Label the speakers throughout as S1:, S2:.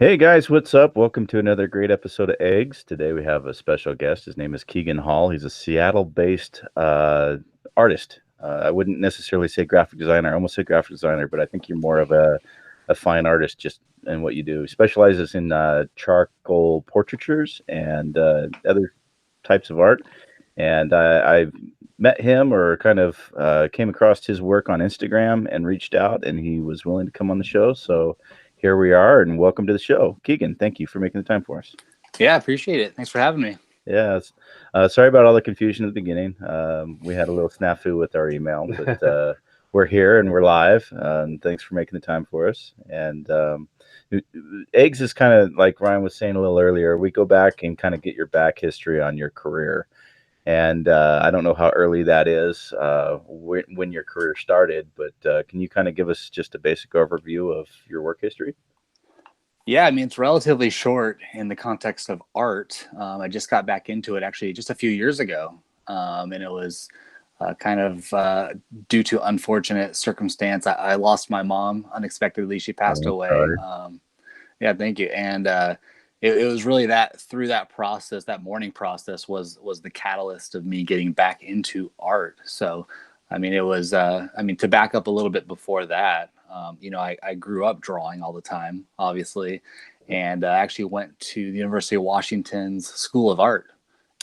S1: Hey guys, what's up? Welcome to another great episode of Eggs. Today we have a special guest. His name is Keegan Hall. He's a Seattle-based artist. I wouldn't necessarily say graphic designer. I almost say graphic designer, but I think you're more of a fine artist just in what you do. He specializes in charcoal portraitures and other types of art. And I've met him or kind of came across his work on Instagram and reached out, and he was willing to come on the show. So here we are, and welcome to the show. Keegan, thank you for making the time for us.
S2: Yeah, appreciate it. Thanks for having me.
S1: Yeah, sorry about all the confusion at the beginning. We had a little snafu with our email, but we're here and we're live. And thanks for making the time for us. And Eggs is kind of like Ryan was saying a little earlier. We go back and kind of get your back history on your career. And I don't know how early that is, when your career started, but can you kind of give us just a basic overview of your work history?
S2: Yeah, I mean, it's relatively short in the context of art. I just got back into it actually just a few years ago. And it was kind of due to unfortunate circumstance. I lost my mom unexpectedly. She passed
S1: I'm
S2: away.
S1: sorry.
S2: Yeah, thank you. And it was really that through that process, that mourning process was the catalyst of me getting back into art. So, I mean, it was, I mean, to back up a little bit before that, I grew up drawing all the time, obviously, and I actually went to the University of Washington's School of Art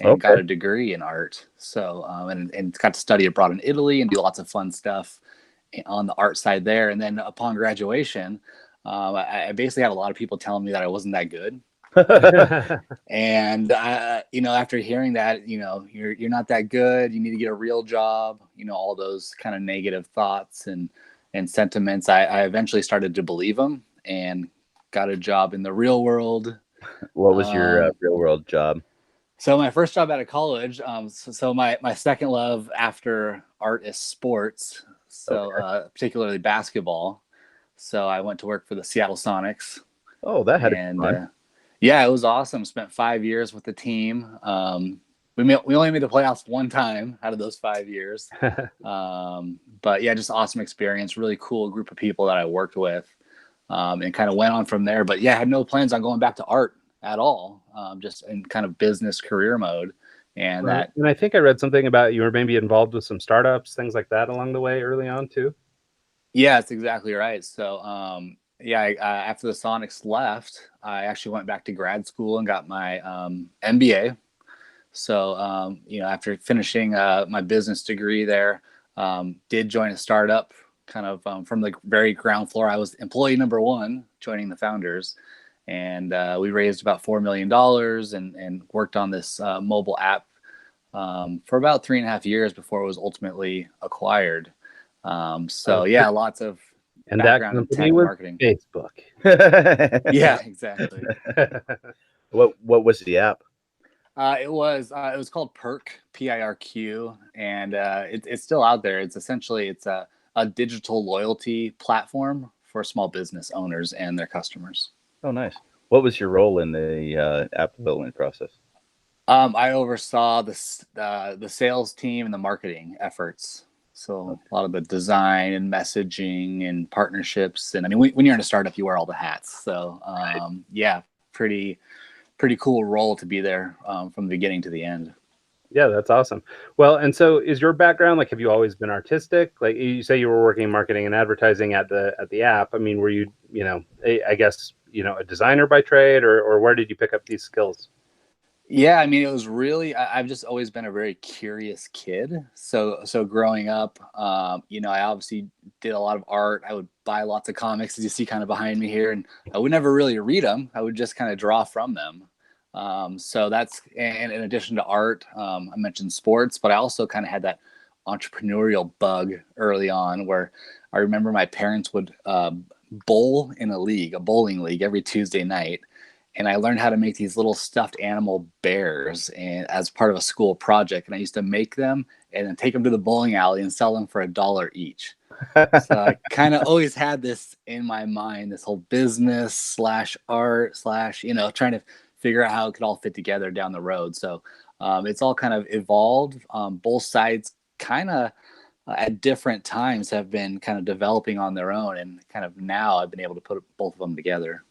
S2: and
S1: Okay.
S2: got a degree in art. So, and got to study abroad in Italy and do lots of fun stuff on the art side there. And then upon graduation, I basically had a lot of people telling me that I wasn't that good. And after hearing that, you're not that good. You need to get a real job. All those kind of negative thoughts and sentiments. I eventually started to believe them and got a job in the real world.
S1: What was your
S2: Um,
S1: real world job?
S2: so my first job out of college. So my second love after art is sports. So
S1: Okay.
S2: particularly basketball. So I went to work for the Seattle Sonics,
S1: Oh, that had to be
S2: and
S1: fun.
S2: yeah, it was awesome. Spent 5 years with the team. We only made the playoffs one time out of those 5 years. But yeah, just awesome experience. Really cool group of people that I worked with, and kind of went on from there. But yeah, I had no plans on going back to art at all. Just in kind of business career mode, and
S3: Right.
S2: that.
S3: And I think I read something about you were maybe involved with some startups, things like that along the way early on too.
S2: Yeah, that's exactly right. So, yeah, after the Sonics left, I actually went back to grad school and got my MBA. So, after finishing my business degree there, did join a startup kind of from the very ground floor. I was employee number one, joining the founders. And we raised about $4 million and worked on this mobile app for about 3.5 years before it was ultimately acquired.
S3: Oh,
S2: So yeah, lots of
S3: and that
S2: background in
S3: company
S2: tech and
S3: was
S2: marketing.
S3: Facebook.
S2: Yeah, exactly.
S1: What was the app?
S2: It was called Perk, PIRQ, and it's still out there. It's a digital loyalty platform for small business owners and their customers.
S1: Oh, nice. What was your role in the app development process?
S2: I oversaw the sales team and the marketing efforts. So a lot of the design and messaging and partnerships. And I mean, when you're in a startup, you wear all the hats. So yeah, pretty cool role to be there from the beginning to the end.
S3: Yeah, that's awesome. Well, and so is your background like have you always been artistic? Like you say you were working in marketing and advertising at the app. I mean, were you, I guess, a designer by trade or where did you pick up these skills?
S2: Yeah, I mean, it was really. I've just always been a very curious kid. So growing up, I obviously did a lot of art. I would buy lots of comics, as you see, kind of behind me here, and I would never really read them. I would just kind of draw from them. So that's, and in addition to art, I mentioned sports, but I also kind of had that entrepreneurial bug early on, where I remember my parents would bowl in a bowling league, every Tuesday night, and I learned how to make these little stuffed animal bears and as part of a school project. And I used to make them and then take them to the bowling alley and sell them for $1 each. So I kind of always had this in my mind, this whole business slash art slash, trying to figure out how it could all fit together down the road. So it's all kind of evolved. Both sides kind of at different times have been kind of developing on their own. And kind of now I've been able to put both of them together.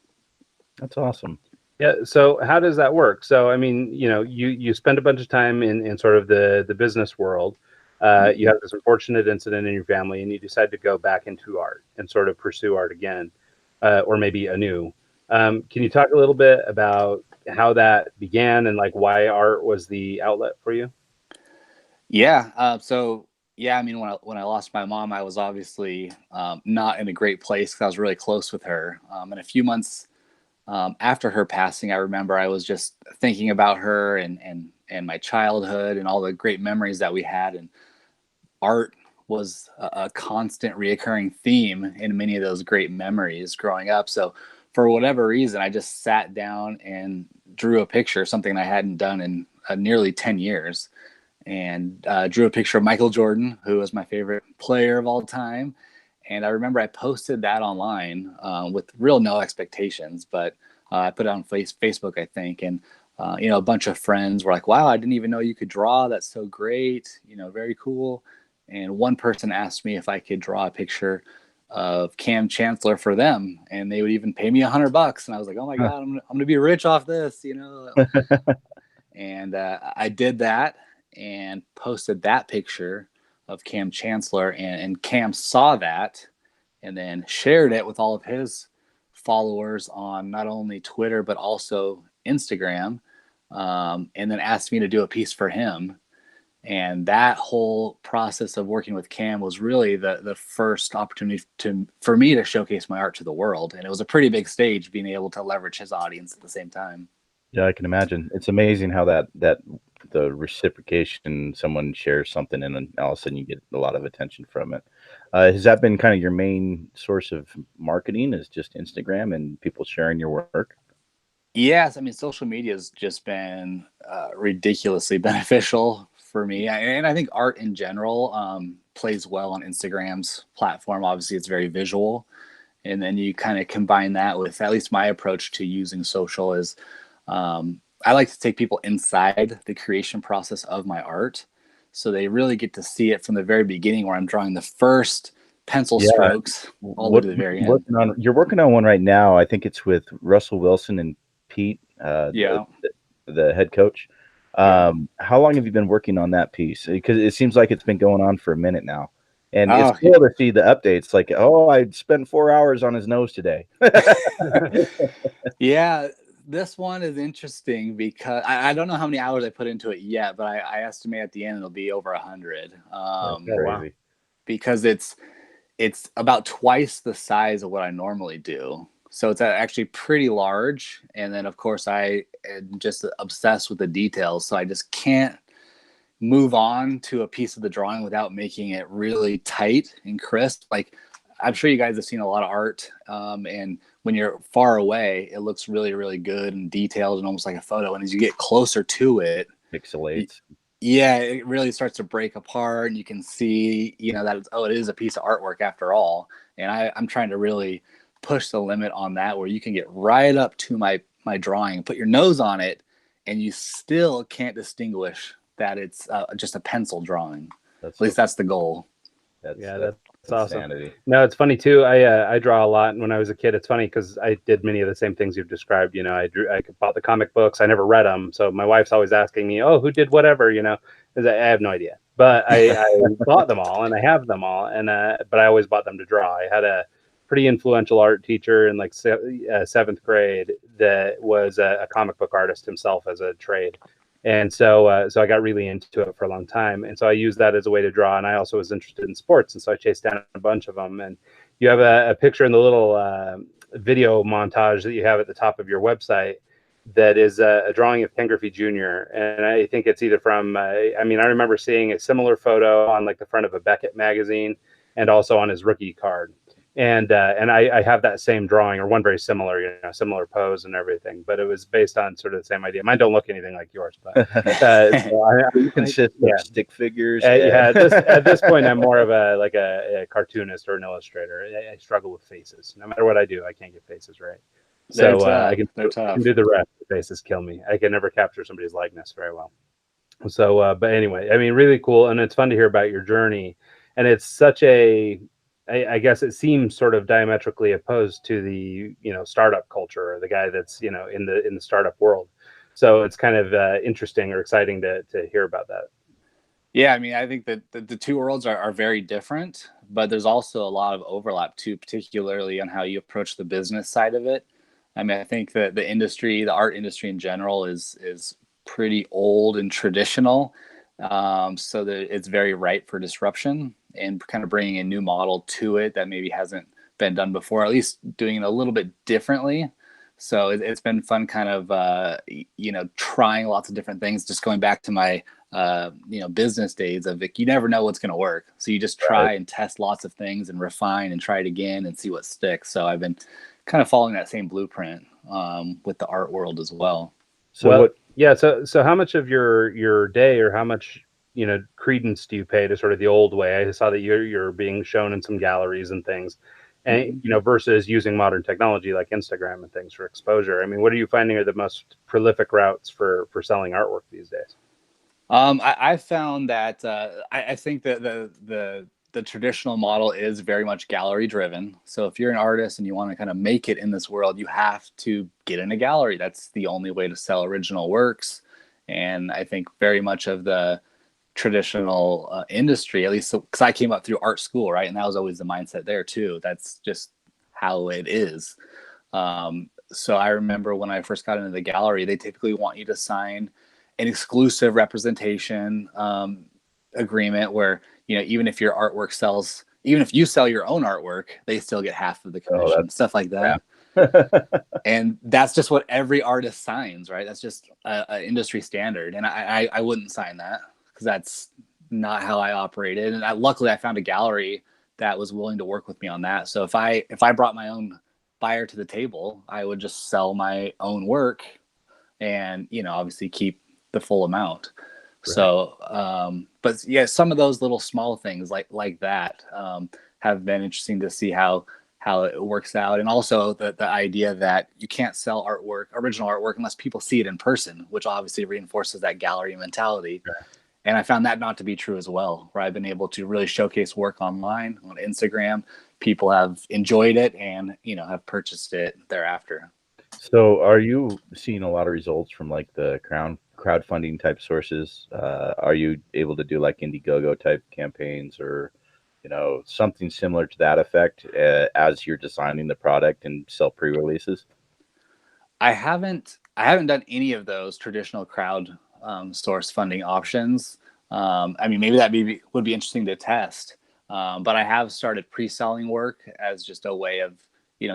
S1: That's awesome.
S3: Yeah. So how does that work? So I mean, you spend a bunch of time in sort of the business world. You have this unfortunate incident in your family, and you decide to go back into art and sort of pursue art again, or maybe anew. Can you talk a little bit about how that began and like why art was the outlet for you?
S2: Yeah. So yeah, I mean, when I lost my mom, I was obviously not in a great place because I was really close with her. And a few months after her passing, I remember I was just thinking about her and my childhood and all the great memories that we had. And art was a constant reoccurring theme in many of those great memories growing up. So for whatever reason, I just sat down and drew a picture, something I hadn't done in nearly 10 years, and drew a picture of Michael Jordan, who was my favorite player of all time. And I remember I posted that online with real no expectations, but I put it on Facebook, I think. And, a bunch of friends were like, wow, I didn't even know you could draw. That's so great. Very cool. And one person asked me if I could draw a picture of Cam Chancellor for them, and they would even pay me $100. And I was like, oh my God, I'm gonna be rich off this. And I did that and posted that picture of Cam Chancellor, and Cam saw that and then shared it with all of his followers on not only Twitter but also Instagram, and then asked me to do a piece for him. And that whole process of working with Cam was really the first opportunity for me to showcase my art to the world, and it was a pretty big stage being able to leverage his audience at the same time.
S1: Yeah, I can imagine. It's amazing how the reciprocation, someone shares something and then all of a sudden you get a lot of attention from it. Has that been kind of your main source of marketing? Is just Instagram and people sharing your work?
S2: Yes, I mean, social media has just been ridiculously beneficial for me, and I think art in general plays well on Instagram's platform. Obviously, it's very visual, and then you kind of combine that with, at least my approach to using social is, I like to take people inside the creation process of my art, so they really get to see it from the very beginning, where I'm drawing the first pencil
S1: Yeah.
S2: strokes all the way
S1: What
S2: to the
S1: what
S2: very
S1: you
S2: end.
S1: working on? You're working on one right now. I think it's with Russell Wilson and Pete,
S2: Yeah,
S1: the head coach.
S2: yeah.
S1: How long have you been working on that piece? Because it seems like it's been going on for a minute now, and it's
S2: Oh,
S1: cool to see the updates. Like, oh, I spent 4 hours on his nose today.
S2: yeah, this one is interesting because I don't know how many hours I put into it yet, but I estimate at the end it'll be over 100.
S1: That's
S3: Oh wow.
S1: crazy.
S2: Because it's about twice the size of what I normally do. So it's actually pretty large. And then of course I am just obsessed with the details. So I just can't move on to a piece of the drawing without making it really tight and crisp. Like, I'm sure you guys have seen a lot of art, and when you're far away, it looks really, really good and detailed and almost like a photo. And as you get closer to it,
S1: Pixelates.
S2: yeah, it really starts to break apart, and you can see, that it is a piece of artwork after all. And I'm trying to really push the limit on that, where you can get right up to my drawing, put your nose on it, and you still can't distinguish that it's just a pencil drawing.
S1: That's
S2: At least
S1: so.
S2: that's the goal.
S1: That's
S3: Yeah,
S1: that's
S3: that's awesome.
S1: insanity.
S3: No, it's funny too. I draw a lot, and when I was a kid, it's funny because I did many of the same things you've described. I bought the comic books. I never read them, so my wife's always asking me, "Oh, who did whatever?" 'Cause I have no idea. But I bought them all, and I have them all, and but I always bought them to draw. I had a pretty influential art teacher in like seventh grade that was a comic book artist himself as a trade. And so I got really into it for a long time, and so I used that as a way to draw. And I also was interested in sports, and so I chased down a bunch of them. And you have a picture in the little video montage that you have at the top of your website that is a drawing of Ken Griffey Jr. And I think it's either from. I mean, I remember seeing a similar photo on like the front of a Beckett magazine, and also on his rookie card. And I have that same drawing, or one very similar, similar pose and everything, but it was based on sort of the same idea. Mine don't look anything like yours, but so
S1: You consist of
S3: yeah,
S1: stick figures.
S3: yeah. At this point, I'm more of a cartoonist or an illustrator. I struggle with faces. No matter what I do, I can't get faces right.
S2: They're
S3: So
S2: tough. They're
S3: I can
S2: tough.
S3: do the rest. The faces kill me. I can never capture somebody's likeness very well. So, but anyway, I mean, really cool, and it's fun to hear about your journey. And it's such a I guess it seems sort of diametrically opposed to the, startup culture, or the guy that's, in the startup world. So it's kind of interesting or exciting to hear about that.
S2: Yeah, I mean, I think that the two worlds are very different, but there's also a lot of overlap too, particularly on how you approach the business side of it. I mean, I think that the art industry in general is pretty old and traditional, so that it's very ripe for disruption and kind of bringing a new model to it that maybe hasn't been done before, at least doing it a little bit differently. So it's been fun, kind of trying lots of different things. Just going back to my business days of it, you never know what's going to work. So you just try and test lots of things and refine and try it again and see what sticks. So I've been kind of following that same blueprint with the art world as well.
S1: So
S3: Well,
S1: what?
S3: yeah. So how much of your day, or how much, credence do you pay to sort of the old way? I saw that you're being shown in some galleries and things, and versus using modern technology like Instagram and things for exposure. I mean, what are you finding are the most prolific routes for selling artwork these days?
S2: I found that I think that the traditional model is very much gallery driven. So if you're an artist and you want to kind of make it in this world, you have to get in a gallery. That's the only way to sell original works. And I think very much of the traditional industry, at least because I came up through art school, right? And that was always the mindset there too. That's just how it is. So I remember when I first got into the gallery, they typically want you to sign an exclusive representation agreement where, even if your artwork sells, even if you sell your own artwork, they still get half of the commission, stuff like that. And that's just what every artist signs, right? That's just a industry standard. And I wouldn't sign that because that's not how I operated. And luckily I found a gallery that was willing to work with me on that. So if I brought my own buyer to the table, I would just sell my own work and, obviously keep the full amount. Right. So, but yeah, some of those little small things like that have been interesting to see how it works out. And also the idea that you can't sell original artwork unless people see it in person, which obviously reinforces that gallery mentality. Right. And I found that not to be true as well, where I've been able to really showcase work online on Instagram. People have enjoyed it and, have purchased it thereafter.
S1: So are you seeing a lot of results from like the crowdfunding type sources? Are you able to do like Indiegogo type campaigns, or something similar to that effect as you're designing the product and sell pre-releases?
S2: I haven't done any of those traditional crowd source funding options. I mean, maybe that would be interesting to test. But I have started pre-selling work as just a way of,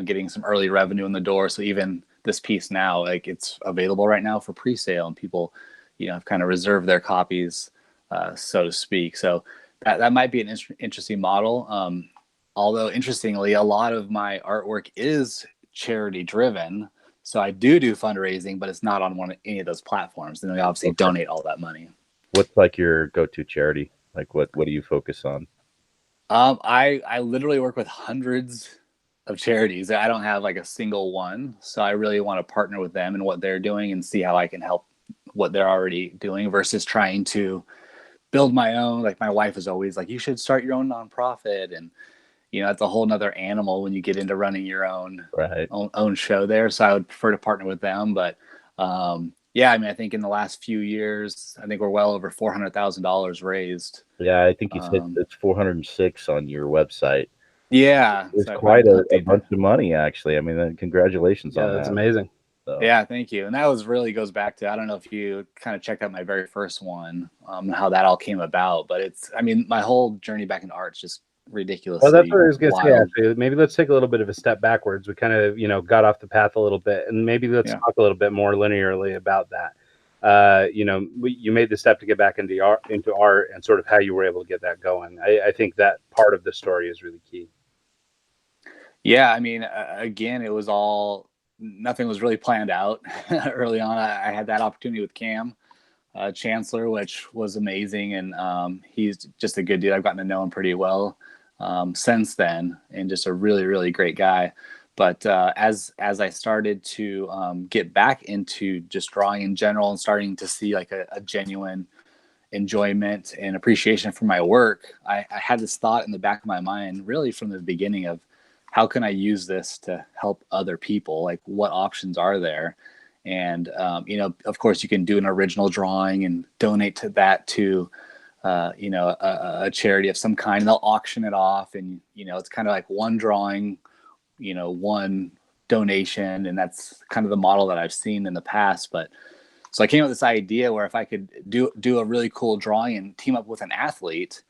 S2: getting some early revenue in the door. So even this piece now, like, it's available right now for pre-sale, and people, have kind of reserved their copies, so to speak. So that might be an interesting model. Although interestingly, a lot of my artwork is charity driven. So I do fundraising, but it's not on any of those platforms. And we obviously donate all that money.
S1: What's like your go-to charity? Like what do you focus on?
S2: I literally work with hundreds of charities. I don't have like a single one. So I really want to partner with them and what they're doing and see how I can help what they're already doing versus trying to build my own. Like my wife is always like, you should start your own nonprofit. And, it's a whole nother animal when you get into running your own show there. So I would prefer to partner with them. But yeah, I mean, I think in the last few years, I think we're well over $400,000 raised.
S1: Yeah, I think you said it's 406 on your website.
S2: Yeah,
S1: it's quite a bunch of money, actually. I mean, congratulations on that.
S3: That's amazing.
S2: So. Yeah, thank you. And that really goes back to, I don't know if you kind of checked out my very first one, how that all came about. But my whole journey back into art is just ridiculous.
S3: Well, that's what I was going to say, actually. Maybe let's take a little bit of a step backwards. We kind of, got off the path a little bit, and maybe let's talk a little bit more linearly about that. You made the step to get back into art and sort of how you were able to get that going. I think that part of the story is really key.
S2: Yeah, I mean, again, it was nothing was really planned out early on. I had that opportunity with Cam Chancellor, which was amazing. And he's just a good dude. I've gotten to know him pretty well since then, and just a really, really great guy. But as I started to get back into just drawing in general and starting to see like a genuine enjoyment and appreciation for my work, I had this thought in the back of my mind really from the beginning of how can I use this to help other people? Like, what options are there? And of course, you can do an original drawing and donate to that to a charity of some kind. And they'll auction it off, and it's kind of like one drawing, one donation, and that's kind of the model that I've seen in the past. But so I came up with this idea where if I could do a really cool drawing and team up with an athlete,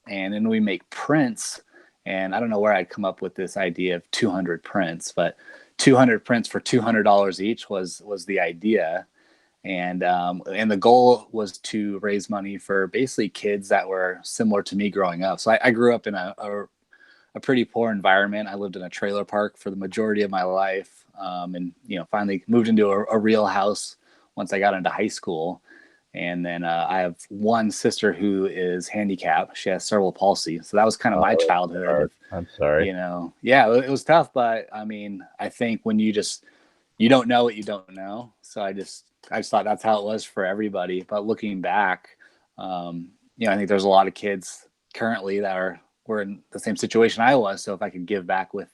S2: and then we make prints. And I don't know where I'd come up with this idea of 200 prints, but 200 prints for $200 each was the idea. And the goal was to raise money for basically kids that were similar to me growing up. So I grew up in a pretty poor environment. I lived in a trailer park for the majority of my life, and finally moved into a real house once I got into high school. And then I have one sister who is handicapped. She has cerebral palsy. So that was kind of my childhood.
S1: I'm sorry.
S2: Yeah, it was tough. But I mean, I think when you don't know what you don't know. So I just thought that's how it was for everybody. But looking back, I think there's a lot of kids currently that were in the same situation I was. So if I could give back with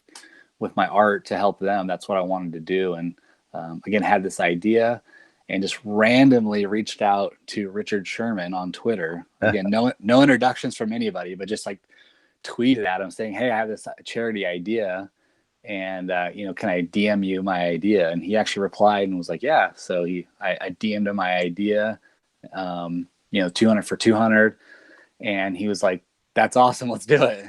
S2: my art to help them, that's what I wanted to do. And again, had this idea and just randomly reached out to Richard Sherman on Twitter. Again, no introductions from anybody, but just like tweeted at him saying, "Hey, I have this charity idea, and can I DM you my idea?" And he actually replied and was like, "Yeah." So I DM'd him my idea, 200 for 200, and he was like, "That's awesome, let's do it."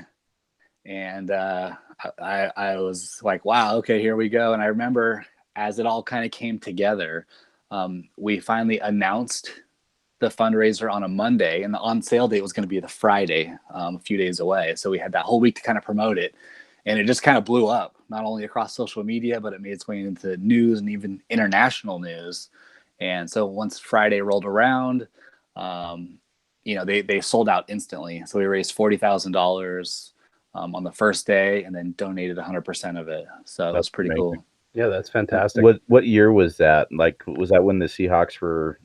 S2: And I was like, "Wow, okay, here we go." And I remember as it all kind of came together, we finally announced the fundraiser on a Monday, and the on sale date was going to be the Friday, a few days away. So we had that whole week to kind of promote it, and it just kind of blew up, not only across social media, but it made its way into news and even international news. And so once Friday rolled around, they sold out instantly. So we raised $40,000 on the first day, and then donated 100% of it. So it was pretty
S1: amazing.
S2: cool.
S3: Yeah, that's fantastic.
S1: What year was that? Like, was that when the Seahawks were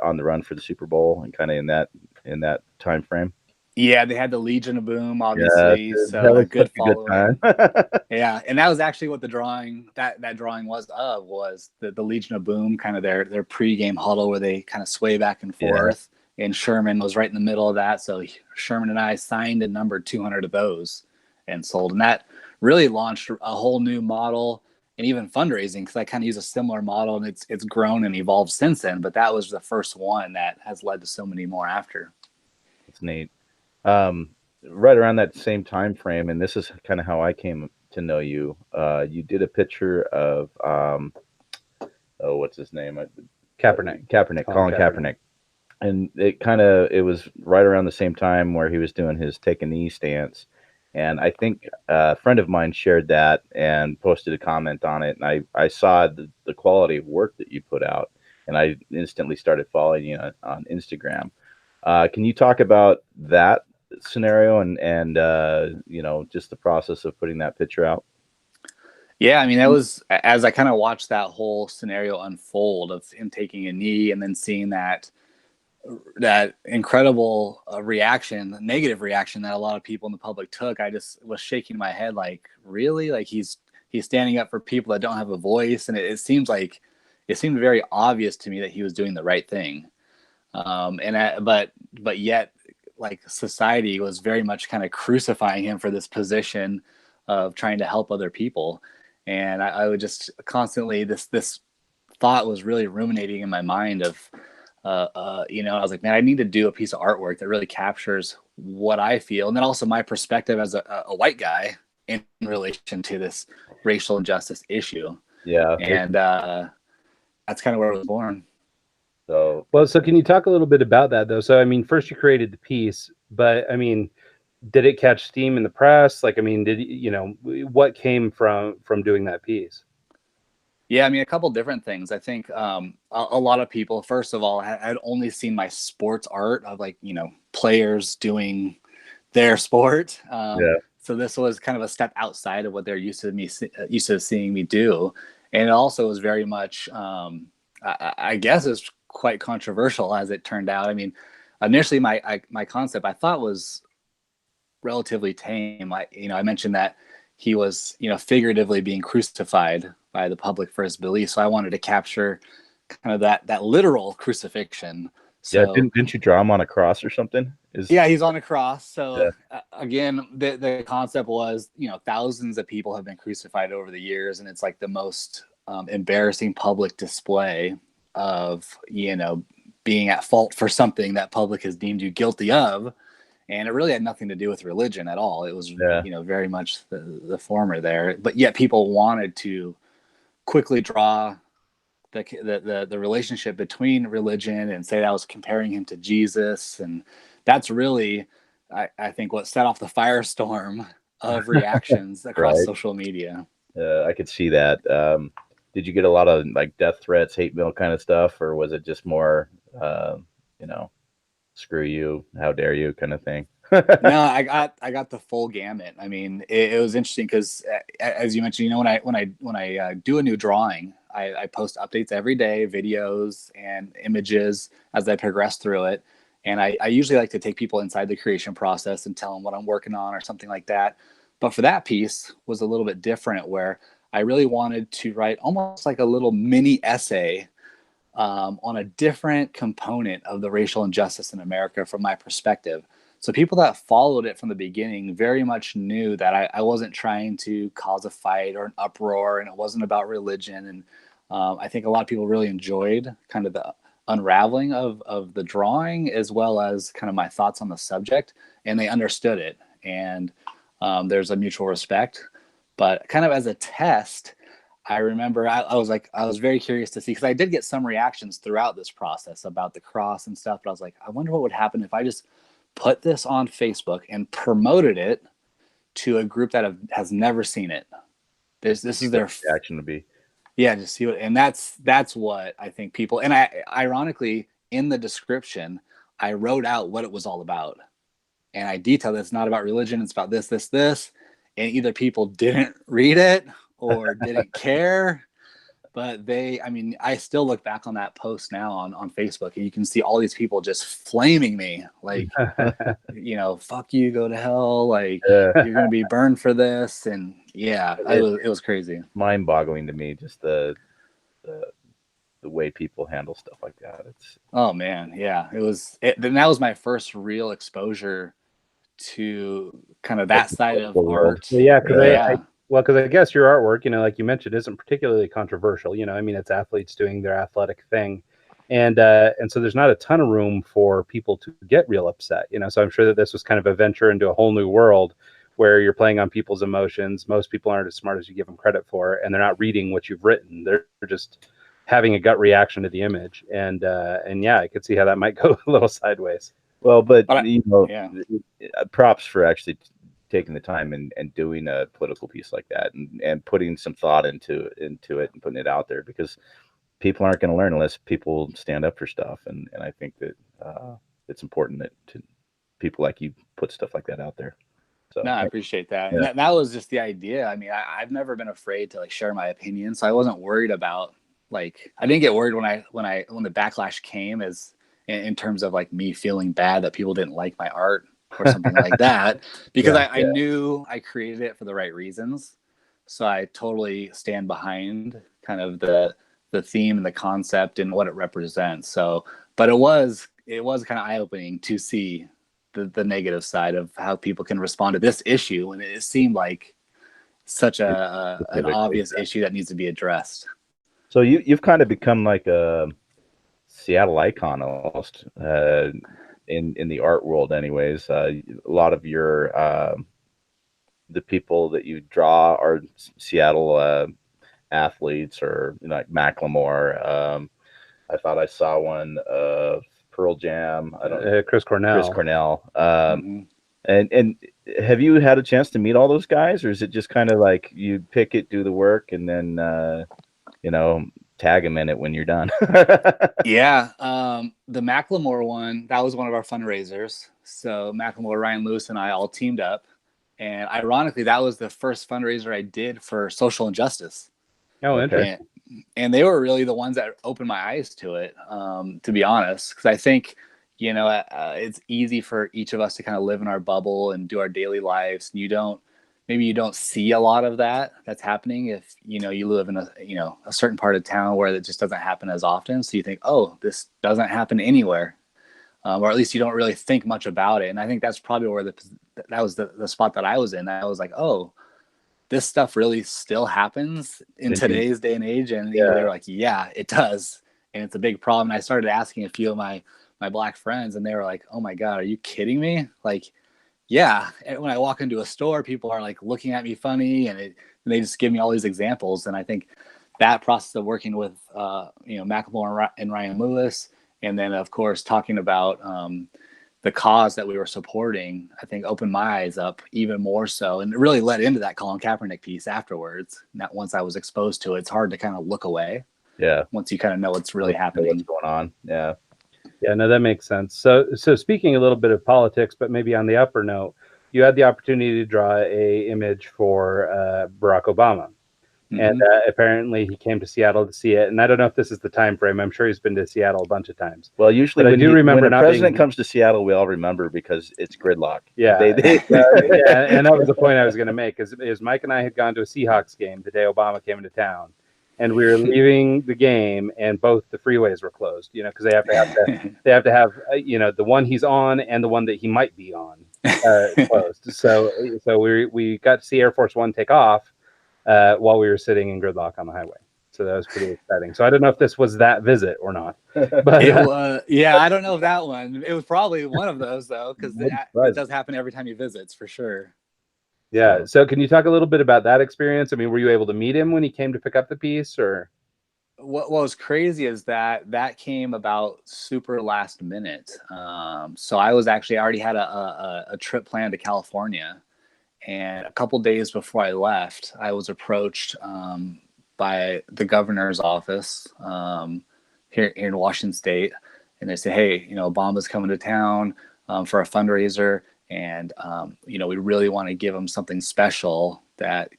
S1: on the run for the Super Bowl and kind of in that time frame?
S2: Yeah, they had the Legion of Boom, obviously.
S1: Yeah,
S2: so
S1: that was
S2: a good
S1: such a good
S2: following.
S1: time.
S2: Yeah, and that was actually what the drawing that drawing was the Legion of Boom, kind of their pregame huddle where they kind of sway back and forth. Yeah. And Sherman was right in the middle of that. So Sherman and I signed and numbered 200 of those and sold. And that really launched a whole new model and even fundraising, because I kind of use a similar model, and it's grown and evolved since then. But that was the first one that has led to so many more after.
S1: That's neat. Right around that same time frame, and this is kind of how I came to know you. You did a picture of what's his name?
S3: Colin
S1: Kaepernick. And it was right around the same time where he was doing his take a knee stance. And I think a friend of mine shared that and posted a comment on it. And I saw the quality of work that you put out, and I instantly started following you on Instagram. Can you talk about that scenario and just the process of putting that picture out?
S2: Yeah, I mean, that was, as I kind of watched that whole scenario unfold of him taking a knee and then seeing that incredible negative reaction that a lot of people in the public took, I just was shaking my head like, really? Like he's standing up for people that don't have a voice. And it seemed very obvious to me that he was doing the right thing. But yet, like, society was very much kind of crucifying him for this position of trying to help other people. And I would just constantly, this thought was really ruminating in my mind of, I was like, man, I need to do a piece of artwork that really captures what I feel. And then also my perspective as a white guy in relation to this racial injustice issue.
S1: Yeah.
S2: And that's kind of where I was born.
S3: So can you talk a little bit about that though? So, I mean, first you created the piece, but I mean, did it catch steam in the press? Like, I mean, what came from doing that piece?
S2: Yeah, I mean, a couple different things. I think a lot of people, first of all, had only seen my sports art of players doing their sport. So this was kind of a step outside of what they're used to seeing me do. And it also was very much, I guess it's quite controversial as it turned out. I mean, initially my concept I thought was relatively tame. I mentioned that he was, figuratively being crucified by the public for his belief. So I wanted to capture kind of that literal crucifixion.
S1: Yeah,
S2: So
S1: didn't you draw him on a cross or something?
S2: yeah, he's on a cross.
S1: Yeah.
S2: So again, the concept was, thousands of people have been crucified over the years, and it's like the most embarrassing public display of, being at fault for something that public has deemed you guilty of. And it really had nothing to do with religion at all. It was,
S1: Yeah.
S2: very much the former there. But yet people wanted to quickly draw the relationship between religion and say that I was comparing him to Jesus. And that's really, I think, what set off the firestorm of reactions across
S1: Right.
S2: social media.
S1: I could see that. Did you get a lot of like death threats, hate mail kind of stuff, or was it just more, you know, screw you, how dare you kind of thing?
S2: No, I got the full gamut. I mean, it was interesting because, as you mentioned, when I do a new drawing, I post updates every day, videos and images as I progress through it. And I usually like to take people inside the creation process and tell them what I'm working on or something like that. But for that piece was a little bit different, where I really wanted to write almost like a little mini essay on a different component of the racial injustice in America from my perspective. So people that followed it from the beginning very much knew that I wasn't trying to cause a fight or an uproar, and it wasn't about religion. And I think a lot of people really enjoyed kind of the unraveling of the drawing, as well as kind of my thoughts on the subject, and they understood it. And there's a mutual respect. But kind of as a test, I remember I was very curious to see, because I did get some reactions throughout this process about the cross and stuff. But I was like, I wonder what would happen if I just put this on Facebook and promoted it to a group that has never seen it. This is their
S1: reaction to be.
S2: Yeah, just see what, and that's what I think people. And I ironically, in the description, I wrote out what it was all about, and I detailed it's not about religion. It's about this, and either people didn't read it or didn't care. But I still look back on that post now on Facebook, and you can see all these people just flaming me, like, fuck you, go to hell, like, you're going to be burned for this. And yeah, it was crazy.
S1: Mind boggling to me, just the way people handle stuff like that.
S2: Oh man. Yeah. Then that was my first real exposure to kind of that side of art.
S3: Yeah. Because I guess your artwork, like you mentioned, isn't particularly controversial. I mean, it's athletes doing their athletic thing, and so there's not a ton of room for people to get real upset. So I'm sure that this was kind of a venture into a whole new world where you're playing on people's emotions. Most people aren't as smart as you give them credit for, and they're not reading what you've written. They're just having a gut reaction to the image, and yeah, I could see how that might go a little sideways.
S1: Well, but props for actually taking the time and doing a political piece like that, and putting some thought into it and putting it out there, because people aren't going to learn unless people stand up for stuff. And I think that it's important that people like you put stuff like that out there. So
S2: no, I appreciate that.
S1: Yeah.
S2: And that was just the idea. I mean, I've never been afraid to like share my opinion. So I wasn't worried about, like, I didn't get worried when the backlash came, as in terms of like me feeling bad that people didn't like my art or something like that, because I knew I created it for the right reasons. So I totally stand behind kind of the theme and the concept and what it represents. So, but it was kind of eye-opening to see the negative side of how people can respond to this issue. And it seemed like such an obvious issue that needs to be addressed.
S1: So you've kind of become like a Seattle icon almost, in the art world anyways. A lot of your the people that you draw are Seattle athletes, or like Macklemore. I thought I saw one of Pearl Jam. I don't
S3: Chris Cornell.
S1: And have you had a chance to meet all those guys, or is it just kind of like you pick it, do the work, and then tag them in it when you're done?
S2: Yeah. The Macklemore one, that was one of our fundraisers. So Macklemore, Ryan Lewis, and I all teamed up. And ironically, that was the first fundraiser I did for social injustice.
S3: Oh, interesting.
S2: And they were really the ones that opened my eyes to it, to be honest. Because I think, it's easy for each of us to kind of live in our bubble and do our daily lives. And maybe you don't see a lot of that's happening if, you live in a certain part of town where it just doesn't happen as often. So you think, oh, this doesn't happen anywhere. Or at least you don't really think much about it. And I think that's probably where that was the spot that I was in. I was like, oh, this stuff really still happens in today's day and age. And they were like, yeah, it does. And it's a big problem. And I started asking a few of my Black friends, and they were like, oh my God, are you kidding me? Like, yeah. And when I walk into a store, people are like looking at me funny, and they just give me all these examples. And I think that process of working with, Macklemore and Ryan Lewis, and then of course talking about the cause that we were supporting, I think opened my eyes up even more so, and it really led into that Colin Kaepernick piece afterwards. That once I was exposed to it, it's hard to kind of look away.
S1: Yeah.
S2: Once you kind of know what's really happening,
S1: what's going on. Yeah.
S3: Yeah, no, that makes sense. So speaking a little bit of politics, but maybe on the upper note, you had the opportunity to draw a image for Barack Obama. Mm-hmm. And apparently he came to Seattle to see it. And I don't know if this is the time frame. I'm sure he's been to Seattle a bunch of times.
S1: Well, usually when a president comes to Seattle, we all remember because it's gridlock.
S3: Yeah. Yeah, and that was the point I was going to make is Mike and I had gone to a Seahawks game the day Obama came into town. And we were leaving the game, and both the freeways were closed, because they have to have the one he's on and the one that he might be on closed. So we got to see Air Force One take off while we were sitting in gridlock on the highway. So that was pretty exciting. So I don't know if this was that visit or not. But
S2: I don't know if that one. It was probably one of those though, because it does happen every time he visits for sure.
S3: Yeah. So can you talk a little bit about that experience? I mean, were you able to meet him when he came to pick up the piece, or?
S2: What was crazy is that came about super last minute. So I already had a trip planned to California, and a couple days before I left, I was approached by the governor's office here in Washington State, and they said, "Hey, Obama's coming to town for a fundraiser. And, we really want to give him something special that,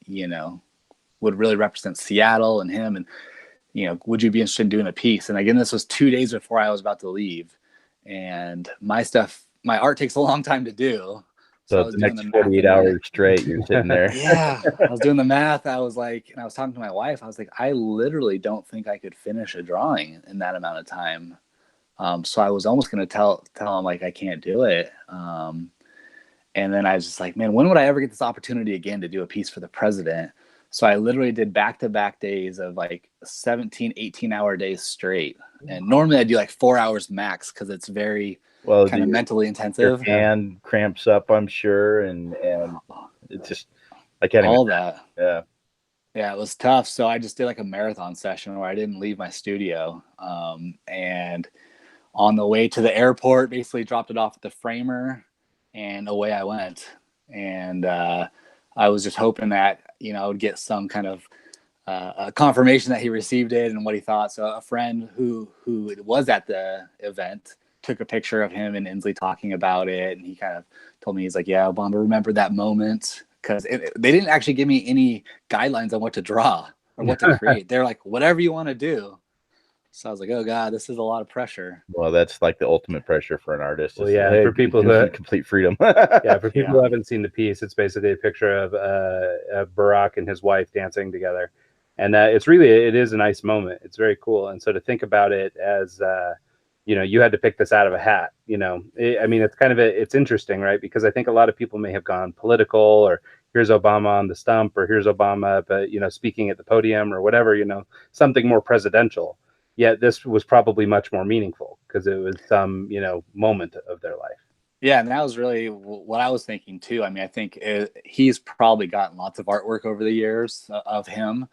S2: would really represent Seattle and him. And, would you be interested in doing a piece?" And again, this was 2 days before I was about to leave. And my art takes a long time to do.
S1: So I was the next 48 hours straight, you're sitting there.
S2: Yeah. I was doing the math. I was like, and I was talking to my wife. I was like, I literally don't think I could finish a drawing in that amount of time. So I was almost going to tell him like, I can't do it. And then I was just like, man, when would I ever get this opportunity again to do a piece for the president? So I literally did back-to-back days of like 17, 18-hour days straight. And normally I do like 4 hours max because it's very kind of mentally intensive.
S1: Your hand cramps up, I'm sure. And it's just, I can't
S2: all
S1: even.
S2: That.
S1: Yeah.
S2: Yeah, it was tough. So I just did like a marathon session where I didn't leave my studio. And on the way to the airport, basically dropped it off at the framer. And away I went. And I was just hoping that, I would get some kind of a confirmation that he received it and what he thought. So a friend who was at the event took a picture of him and Inslee talking about it. And he kind of told me, he's like, yeah, Obama remembered that moment. Because they didn't actually give me any guidelines on what to draw or what to create. They're like, whatever you want to do. So I was like, oh God, this is a lot of pressure.
S1: Well, that's like the ultimate pressure for an artist.
S3: Well, yeah, for people who
S1: complete freedom.
S3: Yeah, for people who haven't seen the piece, it's basically a picture of Barack and his wife dancing together, and it is a nice moment. It's very cool, and so to think about it as you had to pick this out of a hat. It's interesting, right? Because I think a lot of people may have gone political, or here's Obama on the stump, or here's Obama, but speaking at the podium or whatever, something more presidential. Yet this was probably much more meaningful because it was some, moment of their life.
S2: Yeah, and that was really what I was thinking too. I mean, I think he's probably gotten lots of artwork over the years of him.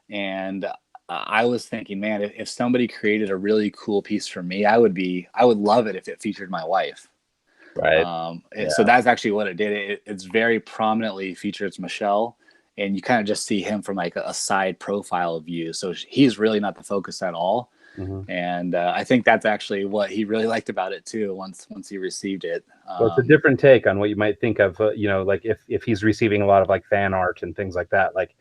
S2: And I was thinking, man, if somebody created a really cool piece for me, I would love it if it featured my wife.
S1: Right.
S2: So that's actually what it did. It's very prominently features Michelle. And you kind of just see him from like a side profile view. So he's really not the focus at all. Mm-hmm. And I think that's actually what he really liked about it too. Once he received it,
S3: well, it's a different take on what you might think of. Like if he's receiving a lot of like fan art and things like that. Like,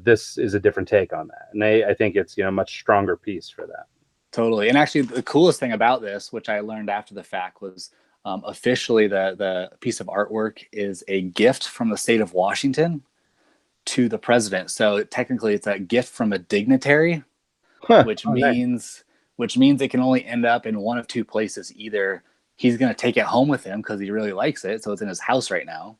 S3: this is a different take on that, and I think it's a much stronger piece for that.
S2: Totally. And actually, the coolest thing about this, which I learned after the fact, was officially the piece of artwork is a gift from the state of Washington to the president. So technically, it's a gift from a dignitary,
S1: Huh.
S2: which
S3: Oh, nice.
S2: means it can only end up in one of two places. Either he's going to take it home with him because he really likes it, so it's in his house right now,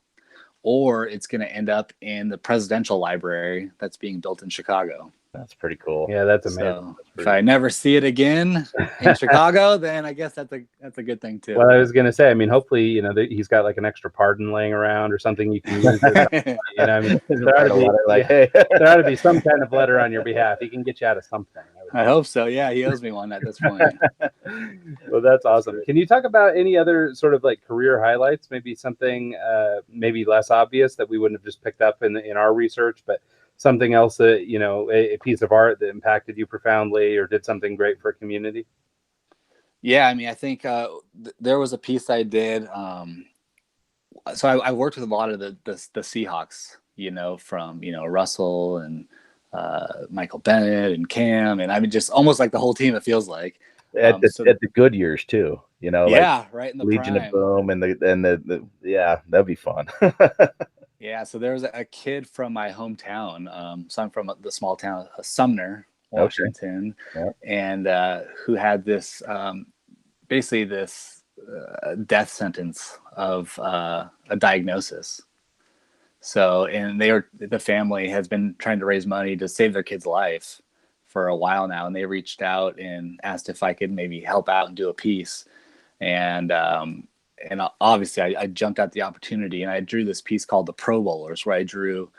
S2: or it's going to end up in the presidential library that's being built in Chicago.
S1: That's pretty cool.
S3: Yeah, that's amazing.
S2: So if I never see it again in Chicago, then I guess that's a good thing too.
S3: Well, I was gonna say, I mean, hopefully, you know, he's got like an extra pardon laying around or something you can use. You know, I mean, there ought to be some kind of letter on your behalf. He can get you out of something.
S2: I hope so. Yeah, he owes me one at this point.
S3: Well, that's awesome. Can you talk about any other sort of like career highlights? Maybe something maybe less obvious that we wouldn't have just picked up in our research, but something else that, you know, a piece of art that impacted you profoundly or did something great for a community?
S2: Yeah, I mean, I think there was a piece I did. So I worked with a lot of the Seahawks, you know, from, you know, Russell and Michael Bennett and Cam, and I mean, just almost like the whole team. It feels like
S1: At the good years too, you know,
S2: yeah,
S1: like
S2: right in the
S1: Legion
S2: prime.
S1: of Boom and the yeah, that'd be fun.
S2: Yeah, so there was a kid from my hometown. So I'm from the small town of Sumner,
S1: Okay.
S2: Washington,
S1: Yeah.
S2: and who had this basically this death sentence of a diagnosis. So, and the family has been trying to raise money to save their kid's life for a while now, and they reached out and asked if I could maybe help out and do a piece. And obviously I jumped at the opportunity, and I drew this piece called the Pro Bowlers, where I drew,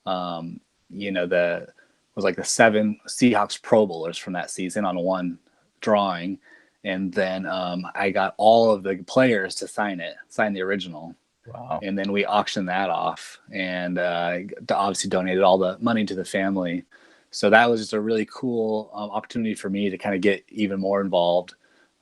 S2: you know, was like the 7 Seahawks Pro Bowlers from that season on one drawing. And then I got all of the players to sign the original.
S1: Wow.
S2: And then we auctioned that off, and obviously donated all the money to the family. So that was just a really cool opportunity for me to kind of get even more involved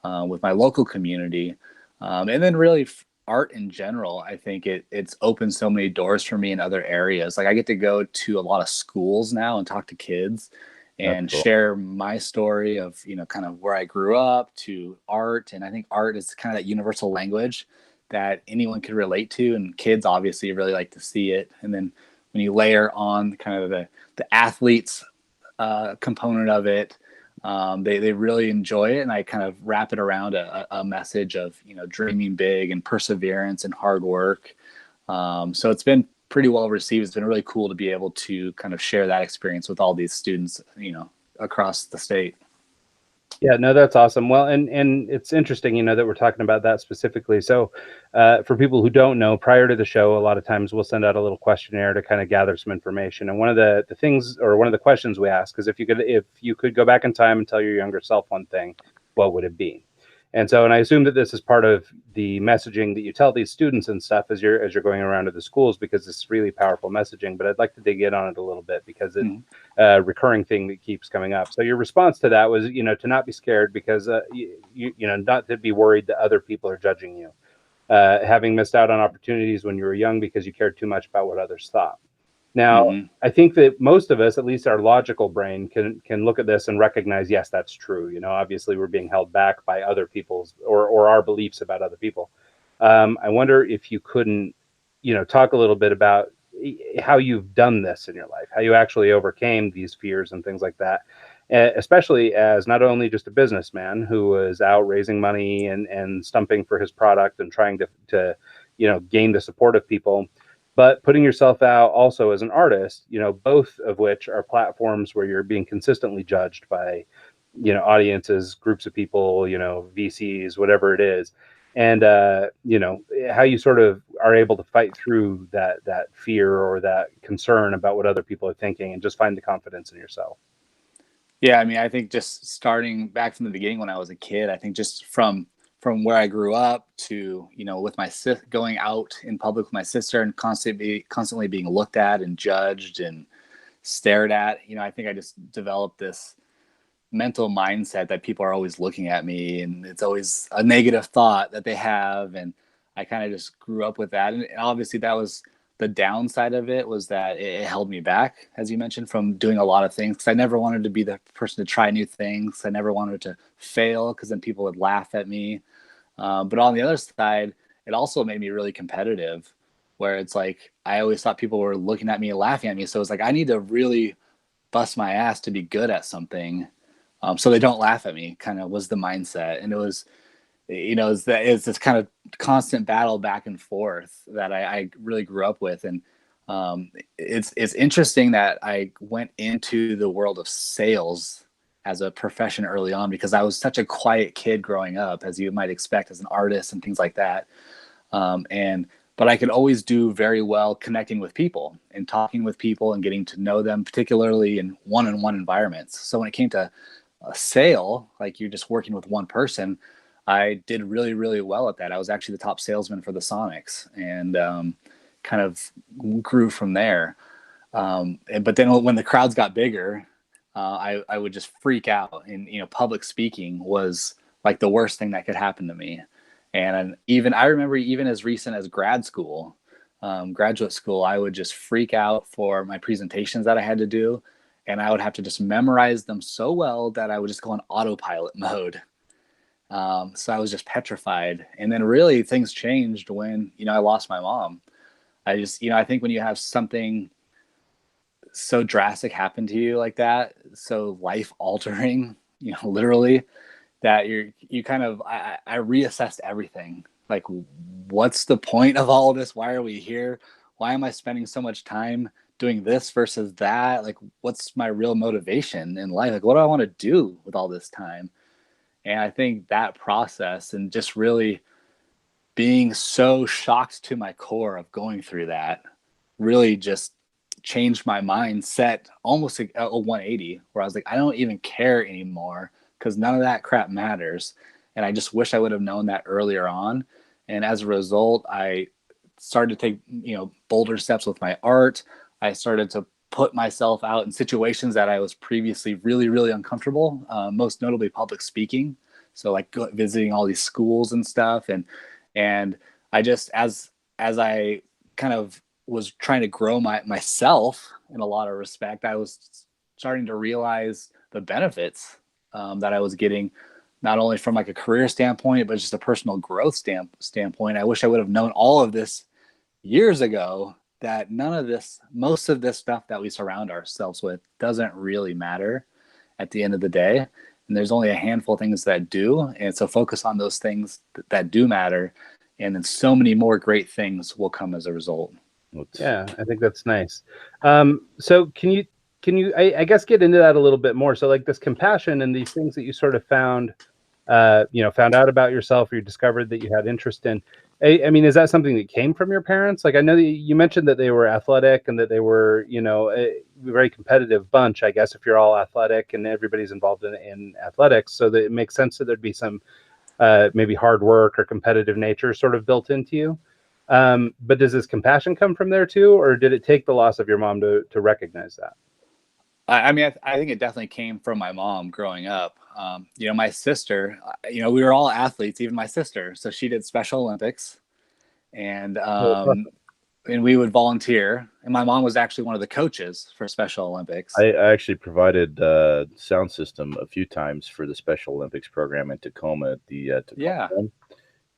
S2: with my local community. And then really art in general, I think it's opened so many doors for me in other areas. Like I get to go to a lot of schools now and talk to kids and
S1: cool.
S2: share my story of, you know, kind of where I grew up to art. And I think art is kind of that universal language that anyone can relate to, and kids obviously really like to see it. And then when you layer on kind of the athletes component of it, they really enjoy it, and I kind of wrap it around a message of, you know, dreaming big and perseverance and hard work. So it's been pretty well received. It's been really cool to be able to kind of share that experience with all these students, you know, across the state.
S3: Yeah, no, that's awesome. Well, and it's interesting, you know, that we're talking about that specifically. So, for people who don't know, prior to the show, a lot of times we'll send out a little questionnaire to kind of gather some information. And one of the things, or one of the questions we ask, is if you could go back in time and tell your younger self one thing, what would it be? And so, and I assume that this is part of the messaging that you tell these students and stuff as you're going around to the schools, because it's really powerful messaging. But I'd like to dig in on it a little bit, because it's a recurring thing that keeps coming up. So your response to that was, you know, to not be scared, because you know, not to be worried that other people are judging you, having missed out on opportunities when you were young because you cared too much about what others thought. Now, I think that most of us, at least our logical brain, can look at this and recognize, yes, that's true. You know, obviously we're being held back by other people's or our beliefs about other people. I wonder if you couldn't, you know, talk a little bit about how you've done this in your life, how you actually overcame these fears and things like that, especially as not only just a businessman who was out raising money and stumping for his product and trying to you know, gain the support of people, but putting yourself out also as an artist, you know, both of which are platforms where you're being consistently judged by, you know, audiences, groups of people, you know, VCs, whatever it is. And, you know, how you sort of are able to fight through that fear or that concern about what other people are thinking, and just find the confidence in yourself.
S2: Yeah, I mean, I think just starting back from the beginning when I was a kid, I think just from where I grew up to, you know, with my going out in public with my sister and constantly being looked at and judged and stared at, you know, I think I just developed this mental mindset that people are always looking at me, and it's always a negative thought that they have. And I kind of just grew up with that. And obviously that was the downside of it was that it held me back, as you mentioned, from doing a lot of things, because I never wanted to be the person to try new things. I never wanted to fail, because then people would laugh at me. But on the other side, it also made me really competitive, where it's like I always thought people were looking at me and laughing at me. So it's like I need to really bust my ass to be good at something, so they don't laugh at me, kind of was the mindset. And it was, it's this kind of constant battle back and forth that I really grew up with. And it's interesting that I went into the world of sales as a profession early on, because I was such a quiet kid growing up, as you might expect as an artist and things like that. But I could always do very well connecting with people and talking with people and getting to know them, particularly in one-on-one environments. So when it came to a sale, like you're just working with one person, I did really, really well at that. I was actually the top salesman for the Sonics, and kind of grew from there. But then when the crowds got bigger, I would just freak out. And, public speaking was like the worst thing that could happen to me. And I remember even as recent as graduate school, I would just freak out for my presentations that I had to do. And I would have to just memorize them so well that I would just go on autopilot mode. So I was just petrified. And then really things changed when, I lost my mom. I think when you have something so drastic happen to you like that, so life altering, literally, that you kind of, I reassessed everything. Like, what's the point of all of this? Why are we here? Why am I spending so much time doing this versus that? Like, what's my real motivation in life? Like, what do I want to do with all this time? And I think that process, and just really being so shocked to my core of going through that, really just changed my mindset almost a 180, where I was like, I don't even care anymore, because none of that crap matters. And I just wish I would have known that earlier on. And as a result, I started to take, bolder steps with my art. I started to put myself out in situations that I was previously really, really uncomfortable, most notably public speaking. So like visiting all these schools and stuff. And I just, as I kind of was trying to grow myself in a lot of respect, I was starting to realize the benefits that I was getting, not only from like a career standpoint, but just a personal growth standpoint. I wish I would have known all of this years ago, that most of this stuff that we surround ourselves with doesn't really matter at the end of the day. And there's only a handful of things that do. And so focus on those things that do matter. And then so many more great things will come as a result.
S3: Yeah, I think that's nice. So can you, I guess, get into that a little bit more? So like this compassion and these things that you sort of found out about yourself, or you discovered that you had interest in. I mean, is that something that came from your parents? Like, I know that you mentioned that they were athletic and that they were, a very competitive bunch, I guess, if you're all athletic and everybody's involved in athletics. So that it makes sense that there'd be some maybe hard work or competitive nature sort of built into you. But does this compassion come from there too, or did it take the loss of your mom to recognize that?
S2: I mean, I think it definitely came from my mom growing up. My sister, we were all athletes, even my sister. So she did Special Olympics, and we would volunteer. And my mom was actually one of the coaches for Special Olympics.
S1: I actually provided sound system a few times for the Special Olympics program in Tacoma at the Tacoma Dome.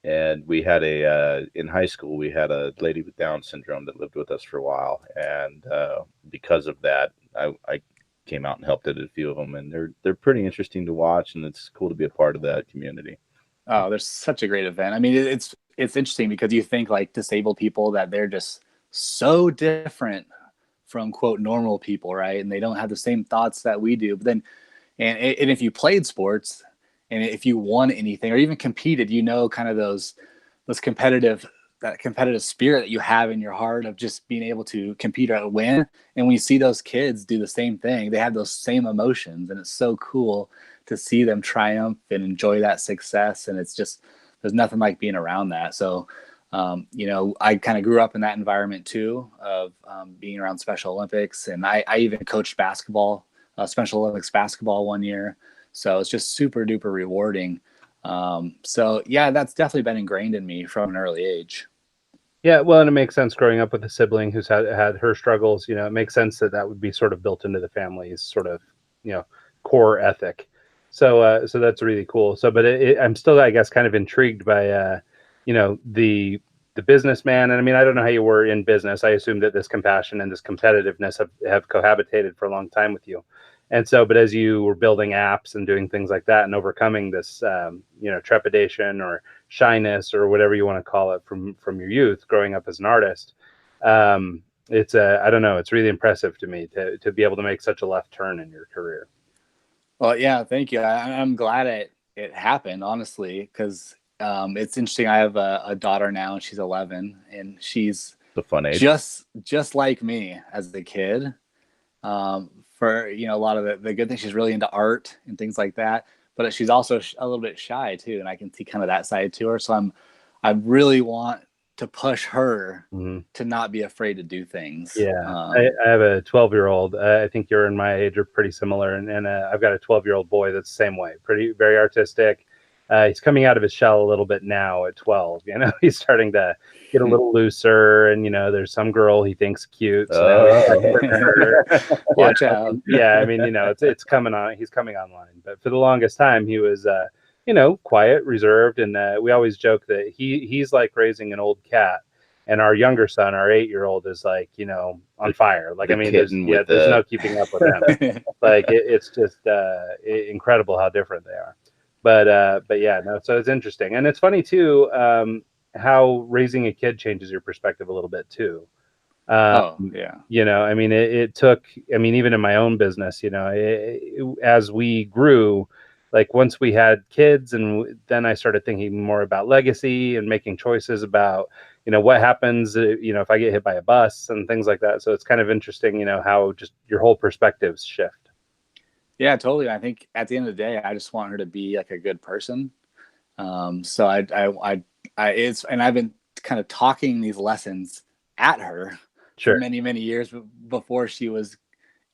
S1: And we had in high school, we had a lady with Down syndrome that lived with us for a while. And because of that, I came out and helped at a few of them, and they're pretty interesting to watch, and it's cool to be a part of that community.
S2: Oh, there's such a great event. I mean, it's interesting because you think like disabled people, that they're just so different from quote normal people, right? And they don't have the same thoughts that we do. But then, and if you played sports, and if you won anything or even competed, kind of those competitive spirit that you have in your heart of just being able to compete or win. And when you see those kids do the same thing, they have those same emotions, and it's so cool to see them triumph and enjoy that success. And it's just, there's nothing like being around that. So, I kind of grew up in that environment too, of being around Special Olympics. And I even coached basketball, Special Olympics basketball one year. So it's just super duper rewarding. So yeah, that's definitely been ingrained in me from an early age.
S3: Yeah, well, and it makes sense growing up with a sibling who's had her struggles. You know, it makes sense that that would be sort of built into the family's sort of, you know, core ethic. So that's really cool. So, but I'm still, I guess, kind of intrigued by, you know, the businessman. And I mean, I don't know how you were in business. I assume that this compassion and this competitiveness have cohabitated for a long time with you. And so, but as you were building apps and doing things like that and overcoming this, you know, trepidation or shyness or whatever you want to call it from your youth growing up as an artist, it's I don't know, it's really impressive to me to be able to make such a left turn in your career.
S2: Well, yeah, thank you. I'm glad it happened, honestly, because it's interesting. I have a daughter now, and she's 11, and she's
S1: It's a fun age.
S2: just like me as a kid. For a lot of the good things, she's really into art and things like that. But she's also a little bit shy too, and I can see kind of that side to her. So I really want to push her to not be afraid to do things.
S3: Yeah, I have a 12-year-old. I think you're in my age are pretty similar, and I've got a 12-year-old boy that's the same way, very artistic. He's coming out of his shell a little bit now at 12. You know, he's starting to get a little looser, and you know, there's some girl he thinks cute. So
S2: watch out.
S3: Yeah, I mean, you know, it's coming on. He's coming online, but for the longest time, he was, you know, quiet, reserved, and we always joke that he's like raising an old cat. And our younger son, our 8-year-old, is like, you know, on fire. Like, I mean, there's no keeping up with him. Like, it's just incredible how different they are. But yeah, no. So it's interesting, and it's funny too, how raising a kid changes your perspective a little bit too.
S2: Oh yeah.
S3: You know, I mean, it took. I mean, even in my own business, you know, as we grew, like once we had kids, and then I started thinking more about legacy and making choices about, you know, what happens, you know, if I get hit by a bus and things like that. So it's kind of interesting, you know, how just your whole perspectives shift.
S2: Yeah, totally. I think at the end of the day, I just want her to be like a good person. So it's, and I've been kind of talking these lessons at her for many, many years before she was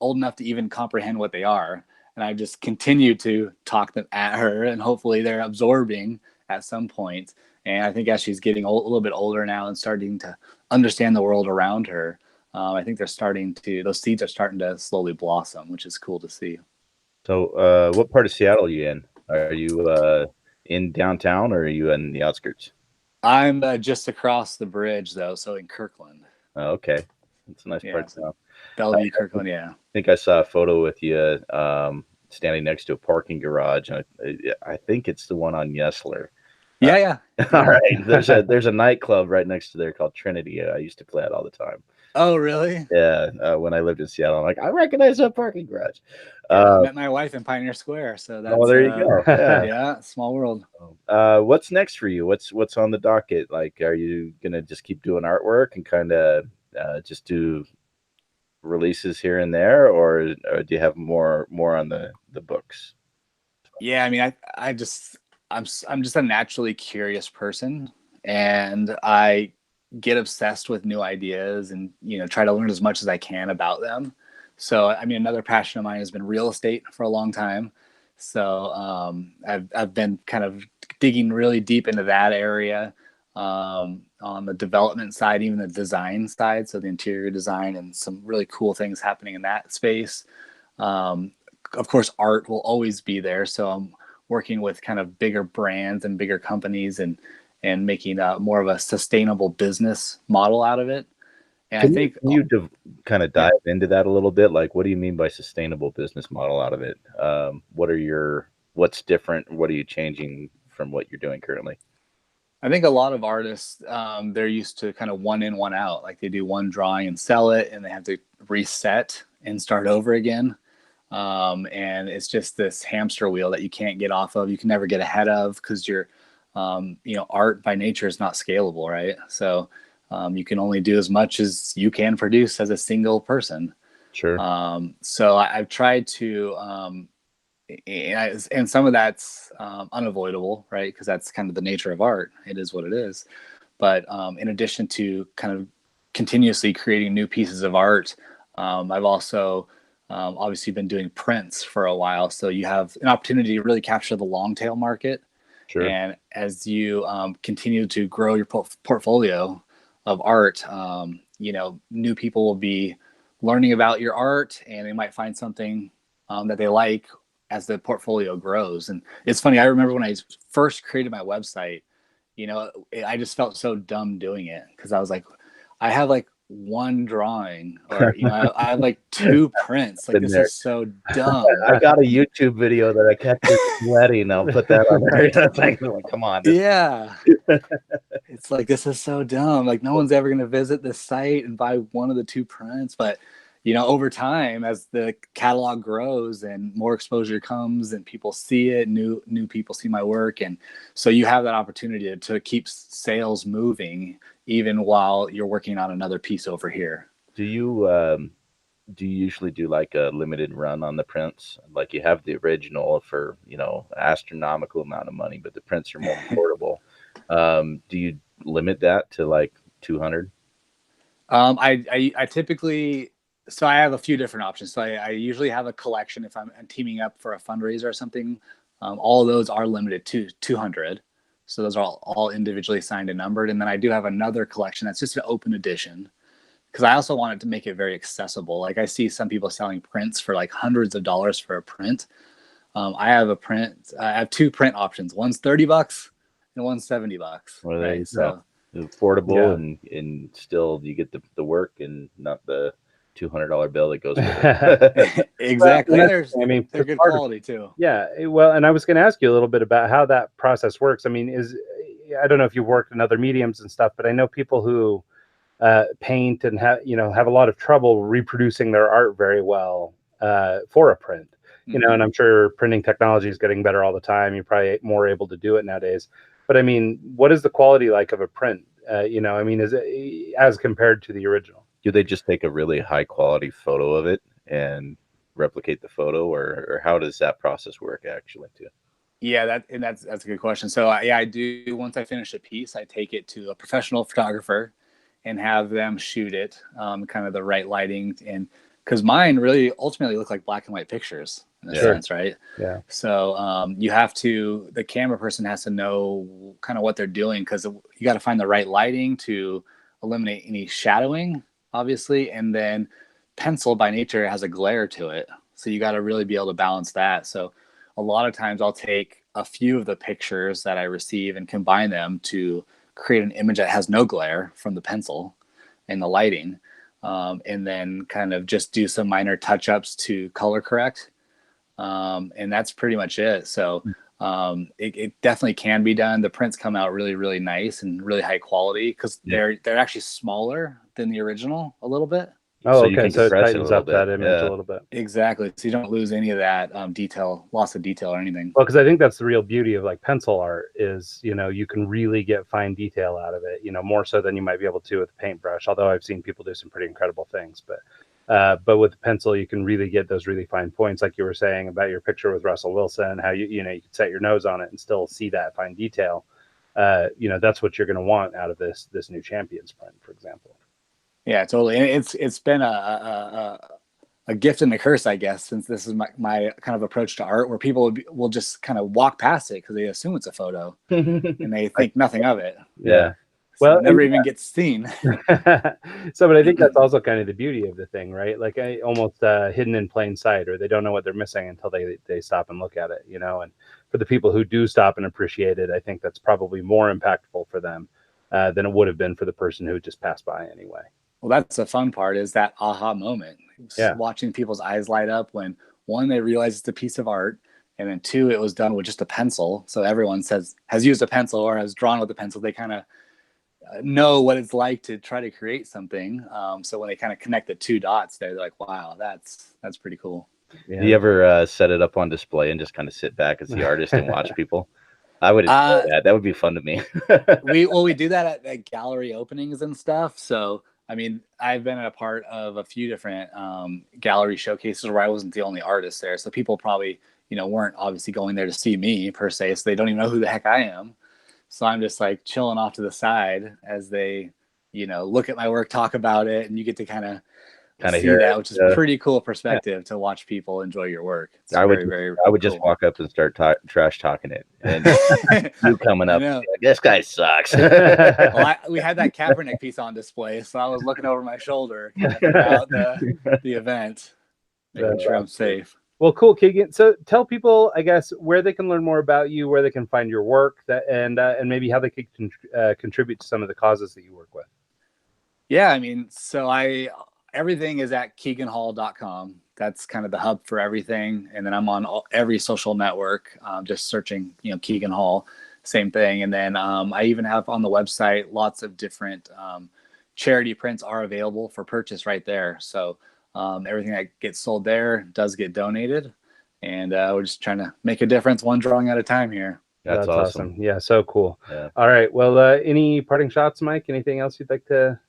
S2: old enough to even comprehend what they are. And I just continue to talk them at her, and hopefully they're absorbing at some point. And I think as she's getting a little bit older now and starting to understand the world around her, I think those seeds are starting to slowly blossom, which is cool to see.
S1: So, what part of Seattle are you in? Are you in downtown, or are you in the outskirts?
S2: I'm just across the bridge, though, so in Kirkland.
S1: Oh, okay, that's a nice part of town.
S2: Bellevue, Kirkland, yeah.
S1: I think I saw a photo with you standing next to a parking garage. I think it's the one on Yesler.
S2: Yeah.
S1: All right. There's a nightclub right next to there called Trinity. I used to play it all the time.
S2: Oh, really?
S1: Yeah. When I lived in Seattle, I'm like, I recognize that parking garage.
S2: I met my wife in Pioneer Square, so that's.
S1: Oh, there you go.
S2: Yeah, small world.
S1: What's next for you? What's on the docket? Like, are you gonna just keep doing artwork and kind of just do releases here and there, or do you have more on the books?
S2: Yeah, I mean, I'm just a naturally curious person, and I get obsessed with new ideas and, you know, try to learn as much as I can about them. So, I mean, another passion of mine has been real estate for a long time. So I've been kind of digging really deep into that area, on the development side, even the design side. So the interior design and some really cool things happening in that space. Of course, art will always be there. So I'm working with kind of bigger brands and bigger companies, and making more of a sustainable business model out of it. And
S1: Can you kind of dive into that a little bit? Like, what do you mean by sustainable business model out of it? What's different? What are you changing from what you're doing currently?
S2: I think a lot of artists, they're used to kind of one in, one out. Like they do one drawing and sell it, and they have to reset and start over again. And it's just this hamster wheel that you can't get off of. You can never get ahead of, because art by nature is not scalable, right? So you can only do as much as you can produce as a single person.
S1: Sure.
S2: So I've tried to, and some of that's unavoidable, right? Because that's kind of the nature of art. It is what it is. But in addition to kind of continuously creating new pieces of art, I've also obviously been doing prints for a while. So you have an opportunity to really capture the long tail market.
S1: Sure.
S2: And as you continue to grow your portfolio, of art, new people will be learning about your art, and they might find something that they like as the portfolio grows. And it's funny, I remember when I first created my website, I just felt so dumb doing it, because I was like, I have like one drawing, or I have like two prints. Like, this is so dumb.
S1: I got a YouTube video that I kept sweating. I'll put that on there. Like, come on.
S2: Yeah. It's like, this is so dumb. Like, no one's ever going to visit this site and buy one of the two prints. But over time, as the catalog grows and more exposure comes and people see it, new people see my work, and so you have that opportunity to keep sales moving even while you're working on another piece over here.
S1: Do you usually do like a limited run on the prints? Like, you have the original for astronomical amount of money, but the prints are more affordable. Do you limit that to like 200?
S2: I typically, so I have a few different options. So I usually have a collection if I'm teaming up for a fundraiser or something. All of those are limited to 200. So those are all individually signed and numbered. And then I do have another collection that's just an open edition, because I also wanted to make it very accessible. Like, I see some people selling prints for like hundreds of dollars for a print. I have two print options. One's $30 and one's $70.
S1: Well,
S2: right? So
S1: affordable, and still you get the work and not the $200 bill that goes with it.
S2: Exactly.
S3: Well,
S2: they're good quality too.
S3: Yeah. Well, and I was going to ask you a little bit about how that process works. I mean, I don't know if you've worked in other mediums and stuff, but I know people who paint and have a lot of trouble reproducing their art very well for a print. And I'm sure printing technology is getting better all the time. You're probably more able to do it nowadays. But I mean, what is the quality like of a print? Is it as compared to the original?
S1: Do they just take a really high quality photo of it and replicate the photo, or how does that process work actually too?
S2: Yeah, that's a good question. So I do. Once I finish a piece, I take it to a professional photographer and have them shoot it, kind of the right lighting, and because mine really ultimately look like black and white pictures in a sense, right?
S3: Yeah.
S2: So the camera person has to know kind of what they're doing, because you got to find the right lighting to eliminate any shadowing, obviously, and then pencil by nature has a glare to it, so you got to really be able to balance that. So a lot of times I'll take a few of the pictures that I receive and combine them to create an image that has no glare from the pencil and the lighting, and then kind of just do some minor touch-ups to color correct, and that's pretty much it. So it definitely can be done. The prints come out really, really nice and really high quality, because they're actually smaller than the original a little bit.
S3: Oh,
S1: So
S3: okay.
S1: you can
S3: So it
S1: compress it a
S3: tightens
S1: little
S3: up
S1: bit.
S3: that image
S1: Yeah.
S3: a little bit.
S2: Exactly. So you don't lose any of that loss of detail or anything.
S3: Well, because I think that's the real beauty of like pencil art is, you can really get fine detail out of it, more so than you might be able to with a paintbrush. Although I've seen people do some pretty incredible things, but with the pencil, you can really get those really fine points, like you were saying about your picture with Russell Wilson, how you could set your nose on it and still see that fine detail. That's what you're going to want out of this new Champions print, for example.
S2: Yeah, totally. And it's been a gift and a curse, I guess, since this is my kind of approach to art, where people will just kind of walk past it because they assume it's a photo and they think nothing of it.
S1: Yeah.
S2: So it never even gets seen.
S3: But I think that's also kind of the beauty of the thing, right? Like almost hidden in plain sight, or they don't know what they're missing until they stop and look at it, and for the people who do stop and appreciate it, I think that's probably more impactful for them than it would have been for the person who just passed by anyway.
S2: Well, that's the fun part, is that aha moment. Watching people's eyes light up when, one, they realize it's a piece of art, and then two, it was done with just a pencil. So everyone has used a pencil or has drawn with a pencil. They kind of know what it's like to try to create something. So when they kind of connect the two dots, they're like, wow, that's pretty cool.
S1: Yeah. Do you ever set it up on display and just kind of sit back as the artist and watch people? I would enjoy that. That would be fun to me.
S2: we do that at gallery openings and stuff. So I mean, I've been a part of a few different gallery showcases where I wasn't the only artist there. So people probably, weren't obviously going there to see me per se. So they don't even know who the heck I am. So I'm just like chilling off to the side as they, look at my work, talk about it. And you get to kind of
S1: kind of
S2: see
S1: hear
S2: that,
S1: it.
S2: which is pretty cool perspective to watch people enjoy your work. It's
S1: I would
S2: very
S1: just
S2: cool.
S1: walk up and start trash talking it, and you coming up, like, this guy sucks.
S2: Well, we had that Kaepernick piece on display, so I was looking over my shoulder kind of throughout the event, making sure I'm safe.
S3: Well, cool, Keegan. So tell people, I guess, where they can learn more about you, where they can find your work, and maybe how they could contribute to some of the causes that you work with.
S2: Yeah, I mean, so everything is at keeganhall.com. That's kind of the hub for everything. And then I'm on every social network, just searching, Keegan Hall, same thing. And then I even have on the website lots of different charity prints are available for purchase right there. So everything that gets sold there does get donated. And we're just trying to make a difference one drawing at a time here.
S1: That's awesome.
S3: Yeah, so cool.
S1: Yeah.
S3: All right. Well, any parting shots, Mike? Anything else you'd like to?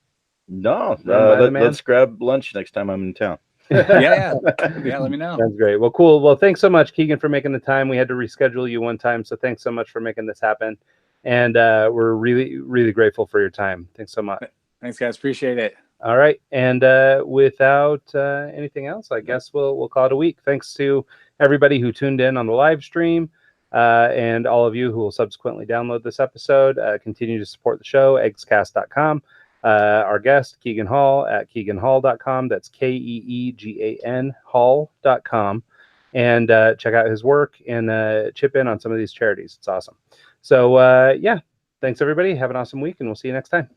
S1: No, let's grab lunch next time I'm in town.
S2: Yeah, let me know.
S3: That's great. Well, cool. Well, thanks so much, Keegan, for making the time. We had to reschedule you one time, so thanks so much for making this happen. And we're really, really grateful for your time. Thanks so much.
S2: Thanks, guys. Appreciate it.
S3: All right. And without anything else, I guess we'll call it a week. Thanks to everybody who tuned in on the live stream. And all of you who will subsequently download this episode. Continue to support the show, eggscast.com. Our guest, Keegan Hall, at keeganhall.com. That's KEEGAN hall.com. And check out his work and chip in on some of these charities. It's awesome. So, yeah, thanks, everybody. Have an awesome week, and we'll see you next time.